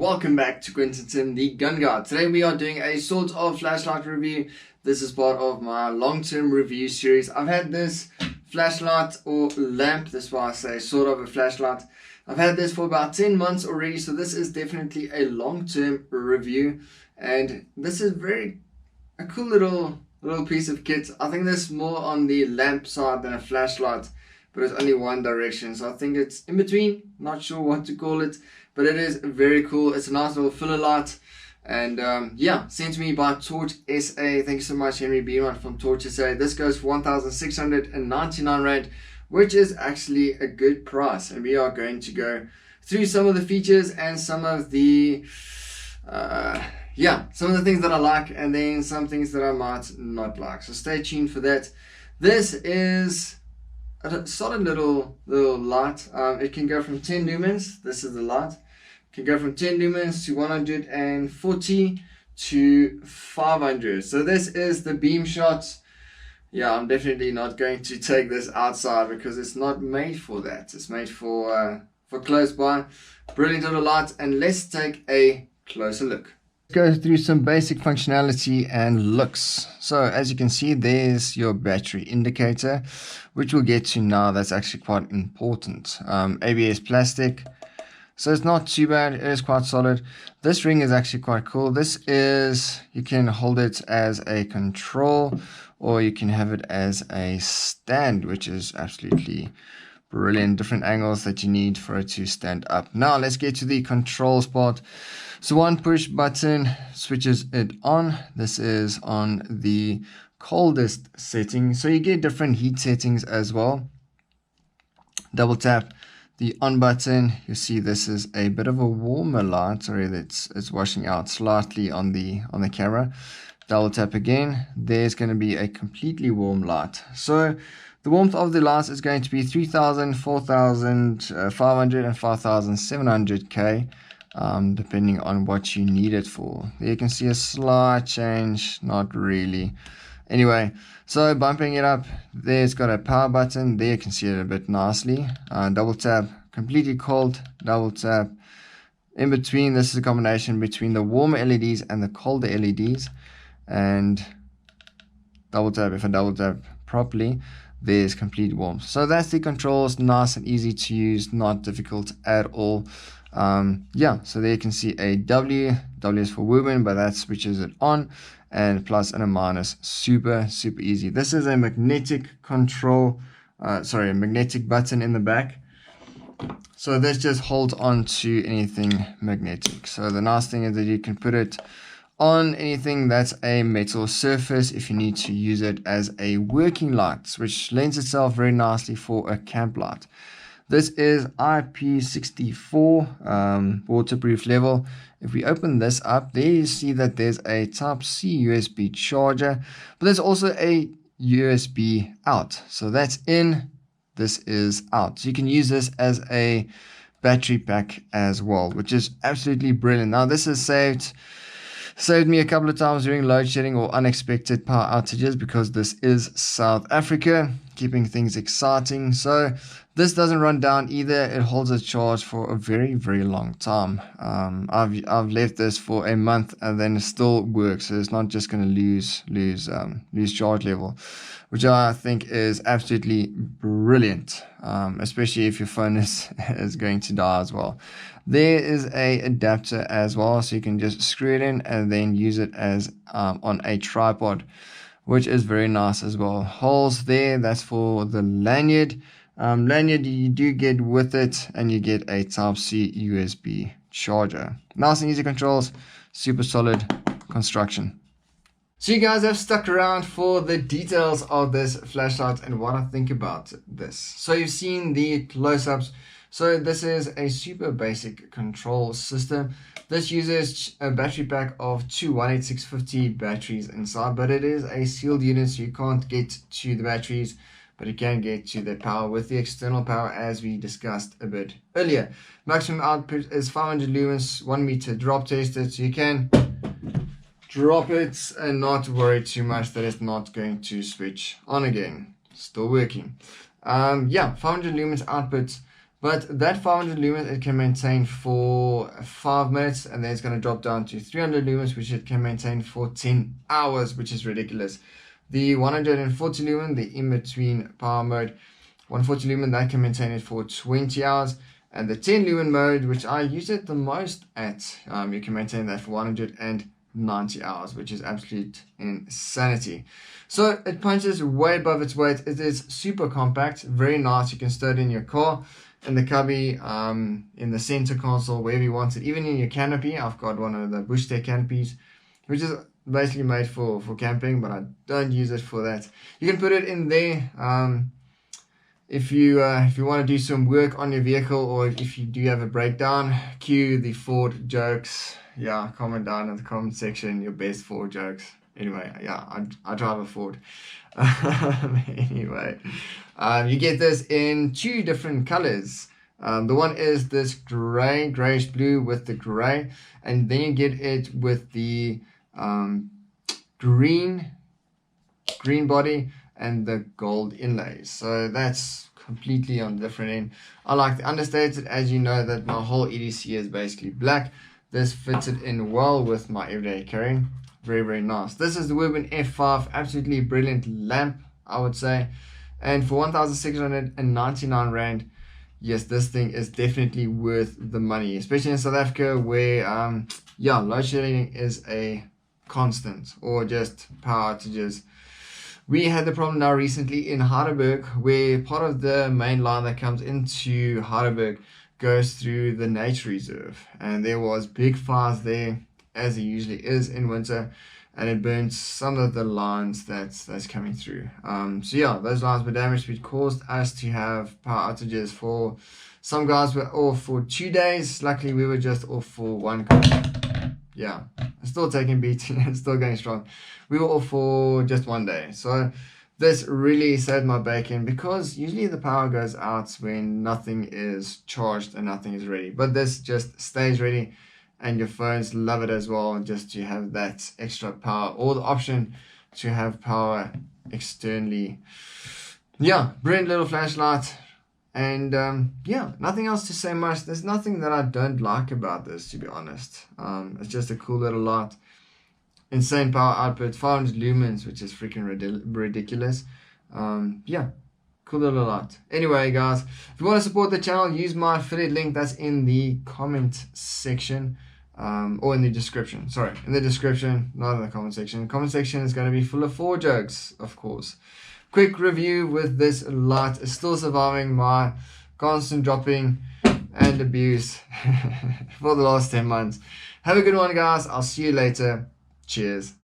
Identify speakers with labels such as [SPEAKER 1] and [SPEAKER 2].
[SPEAKER 1] welcome back to Quentin Tim, the Gun Guy. Today we are doing a sort of flashlight review. This is part of my long-term review series. I've had this flashlight or lamp, that's why I say sort of a flashlight. I've had this for about 10 months already, so this is definitely a long-term review. And this is a cool little piece of kit. I think this is more on the lamp side than a flashlight, but it's only one direction, so I think it's in between. Not sure what to call it, but it is very cool. It's a nice little filler light, and yeah, sent to me by Torch SA. Thank you so much, Henry Beeman from Torch SA. This goes for 1,699 Rand, which is actually a good price, and we are going to go through some of the features and some of the some of the things that I like, and then some things that I might not like, so stay tuned for that. This is a solid little light. It can go from 10 lumens. This is the light. It can go from 10 lumens to 140 to 500. So this is the beam shot. Yeah, I'm definitely not going to take this outside because it's not made for that. It's made for close by. Brilliant little light, and let's take a closer look. Let's go through some basic functionality and looks. So as you can see, there's your battery indicator, which we'll get to now. That's actually quite important. ABS plastic, so it's not too bad. It is quite solid. This ring is actually quite cool. This is, you can hold it as a control, or you can have it as a stand, which is absolutely brilliant. Different angles that you need for it to stand up. Now let's get to the controls part. So one push button switches it on. This is on the coldest setting, so you get different heat settings as well. Double tap the on button. You see this is a bit of a warmer light. Sorry, it's washing out slightly on the camera. Double tap again. There's going to be a completely warm light. So the warmth of the light is going to be 3,000, 4,500 and 5,700 K. Depending on what you need it for. There you can see a slight change, not really. Anyway, so bumping it up, there's got a power button. There you can see it a bit nicely. Double tap, completely cold, double tap. In between, this is a combination between the warmer LEDs and the colder LEDs. And double tap, if I double tap properly, there's complete warmth. So that's the controls, nice and easy to use, not difficult at all. So there you can see a W is for Wuben, but that switches it on, and plus and a minus, super easy. This is a magnetic control, a magnetic button in the back, so this just holds on to anything magnetic. So the nice thing is that you can put it on anything that's a metal surface if you need to use it as a working light, which lends itself very nicely for a camp light. This is IP64 waterproof level. If we open this up, there you see that there's a Type-C USB charger, but there's also a USB out. So that's in, this is out. So you can use this as a battery pack as well, which is absolutely brilliant. Now this has saved me a couple of times during load shedding or unexpected power outages, because this is South Africa, keeping things exciting. So this doesn't run down either. It holds a charge for a very long time. I've left this for a month and then it still works, so it's not just going to lose charge level, which I think is absolutely brilliant, especially if your phone is going to die as well. There is a adapter as well, so you can just screw it in and then use it as on a tripod, which is very nice as well. Holes there, that's for the lanyard. Lanyard you do get with it, and you get a Type-C USB charger. Nice and easy controls, super solid construction. So you guys have stuck around for the details of this flashlight and what I think about this. So you've seen the close-ups. So this is a super basic control system. This uses a battery pack of two 18650 batteries inside, but it is a sealed unit, so you can't get to the batteries, but you can get to the power with the external power, as we discussed a bit earlier. Maximum output is 500 lumens, 1 meter drop tested, so you can drop it and not worry too much that it's not going to switch on again. Still working. 500 lumens output. But that 500 lumens it can maintain for 5 minutes, and then it's going to drop down to 300 lumens, which it can maintain for 10 hours, which is ridiculous. The 140 lumen, the in-between power mode, 140 lumen, that can maintain it for 20 hours. And the 10 lumen mode, which I use it the most at, you can maintain that for 190 hours, which is absolute insanity. So it punches way above its weight. It is super compact, very nice. You can store it in your car, in the cubby, in the center console, wherever you want it, even in your canopy. I've got one of the Bush Tech canopies, which is basically made for camping, but I don't use it for that. You can put it in there if you want to do some work on your vehicle, or if you do have a breakdown. Cue the Ford jokes. Yeah, comment down in the comment section your best Ford jokes. Anyway, yeah, I drive a Ford. Anyway, you get this in 2 different colors. The one is this grayish blue with the gray, and then you get it with the green body and the gold inlays. So that's completely on the different end. I like the understated, as you know that my whole EDC is basically black. This fitted in well with my everyday carrying. Very, very nice. This is the Wuben F5, absolutely brilliant lamp, I would say. And for 1,699 Rand, yes, this thing is definitely worth the money, especially in South Africa where, load shedding is a constant, or just power outages. We had the problem now recently in Heidelberg, where part of the main line that comes into Heidelberg goes through the nature reserve, and there was big fires there, as it usually is in winter, and it burnt some of the lines that's coming through. So yeah, those lines were damaged, which caused us to have power outages. For some guys were off for 2 days. Luckily we were just off for 1. Yeah, still taking beating and still going strong. We were off for just 1 day. So this really saved my bacon, because usually the power goes out when nothing is charged and nothing is ready, but this just stays ready. And your phones love it as well, just to have that extra power, or the option to have power externally. Yeah, brilliant little flashlight. And yeah, nothing else to say much. There's nothing that I don't like about this, to be honest. It's just a cool little light. Insane power output, 500 lumens, which is freaking ridiculous. Yeah, cool little light. Anyway, guys, if you want to support the channel, use my affiliate link that's in the comment section. Or in the description. Sorry, in the description, not in the comment section. The comment section is going to be full of Ford jokes, of course. Quick review with this light is still surviving my constant dropping and abuse for the last 10 months. Have a good one, guys. I'll see you later. Cheers.